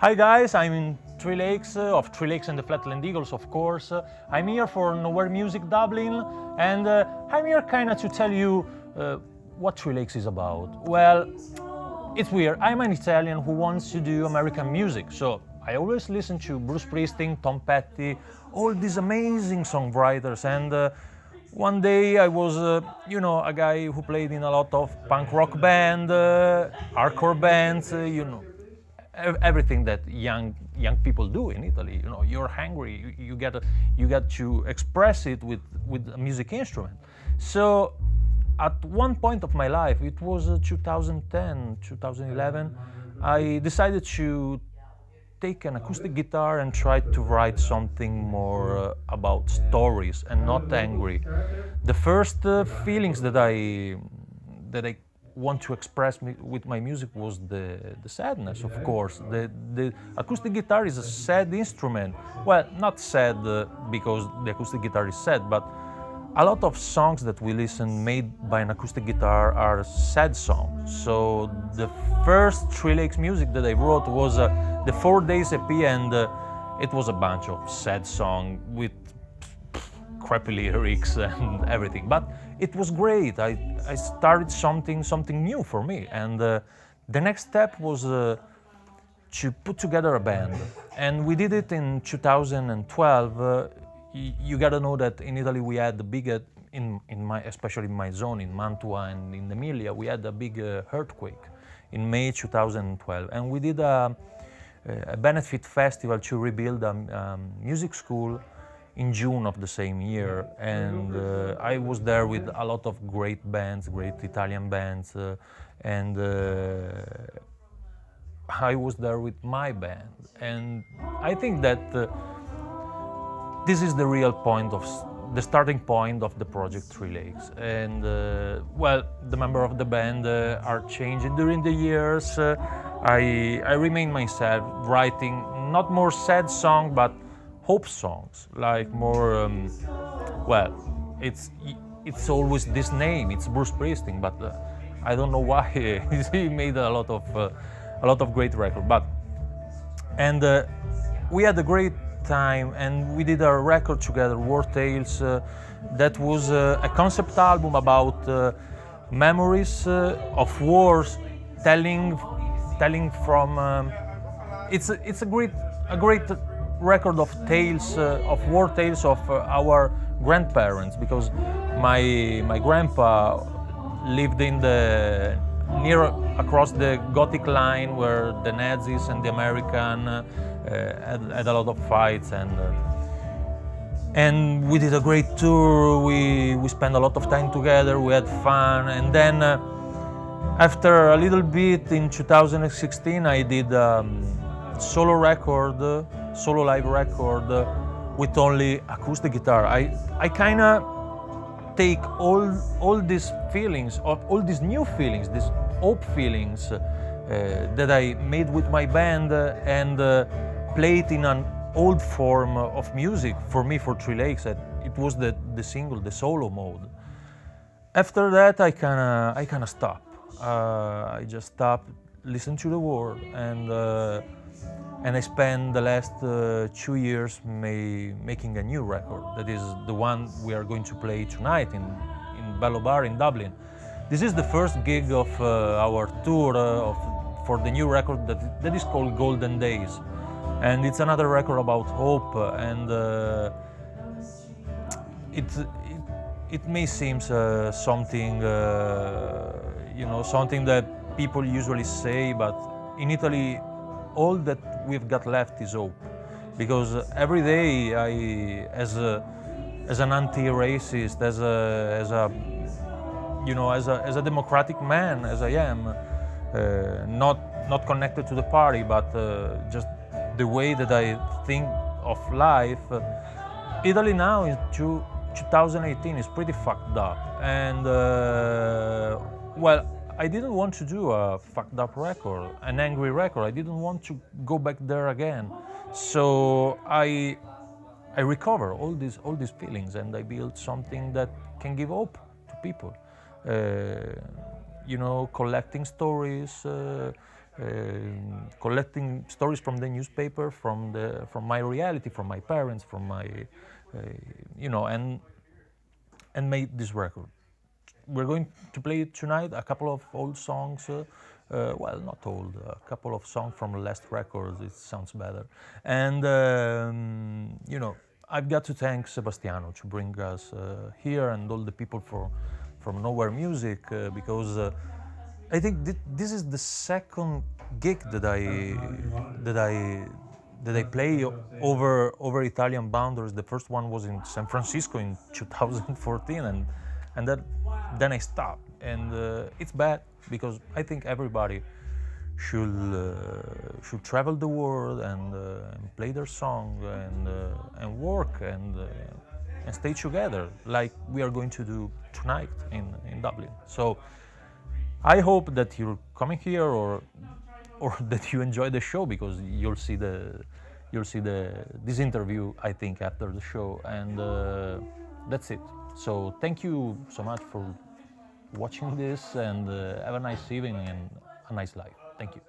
Hi guys, I'm in Threelakes of Threelakes and the Flatland Eagles, of course. I'm here for Nowhere Music Dublin, and I'm here kinda to tell you what Threelakes is about. Well, it's weird. I'm an Italian who wants to do American music, so I always listen to Bruce Springsteen, Tom Petty, all these amazing songwriters, and one day I was, a guy who played in a lot of punk rock band, hardcore bands, everything that young people do in Italy. You're hungry, you get to express it with a music instrument. So at one point of my life, it was 2010, 2011, I decided to take an acoustic guitar and try to write something more about stories and not angry. The first feelings that I want to express with my music was the sadness, of course. The acoustic guitar is a sad instrument. Well, not sad because the acoustic guitar is sad, but a lot of songs that we listen made by an acoustic guitar are sad songs. So the first Threelakes music that I wrote was the 4 Days EP, and it was a bunch of sad songs with crappy lyrics and everything, but it was great. I started something new for me, and the next step was to put together a band, and we did it in 2012. You gotta know that in Italy we had the big, especially in my zone, in Mantua and in Emilia, we had a big earthquake in May 2012, and we did a benefit festival to rebuild a music school in June of the same year, and I was there with a lot of great bands, great Italian bands, and I was there with my band, and I think that this is the real point of the starting point of the project Threelakes. And well, the members of the band are changing during the years. I remain myself, writing not more sad songs but hope songs, like more well, it's always this name, it's Bruce Springsteen, but I don't know why he made a lot of great records. But and we had a great time, and we did a record together, War Tales, that was a concept album about memories of wars, telling from it's a great record of tales, of war tales of our grandparents, because my grandpa lived in the near across the Gothic line where the Nazis and the American had a lot of fights, and we did a great tour. We spent a lot of time together, we had fun, and then after a little bit in 2016 I did solo live record with only acoustic guitar. I kinda take all these feelings, all these new feelings, these hope feelings that I made with my band, and play it in an old form of music for me, for Threelakes. It was the single, the solo mode. After that I kinda stopped. I just stopped listening to the world, and I spent the last 2 years making a new record. That is the one we are going to play tonight in BelloBar in Dublin. This is the first gig of our tour for the new record that is called Golden Days. And it's another record about hope, and it may seem something, something that people usually say, but in Italy all that we've got left is hope, because every day as an anti-racist, as a democratic man, as I am, not connected to the party, but just the way that I think of life, Italy now in 2018 is pretty fucked up, and well, I didn't want to do a fucked up record, an angry record. I didn't want to go back there again. So I recover all these feelings, and I build something that can give hope to people. Collecting stories, collecting stories from the newspaper, from my reality, from my parents, from my, and made this record. We're going to play tonight a couple of old songs, well, not old, a couple of songs from the last records, it sounds better. And, I've got to thank Sebastiano to bring us here, and all the people from Nowhere Music, because I think this is the second gig that I play over Italian boundaries. The first one was in San Francisco in 2014, and then I stopped. And it's bad, because I think everybody should travel the world and play their song and work and stay together, like we are going to do tonight in Dublin. So I hope that you're coming here, or that you enjoy the show, because you'll see this interview, I think, after the show, and that's it. So thank you so much for watching this, and have a nice evening and a nice life. Thank you.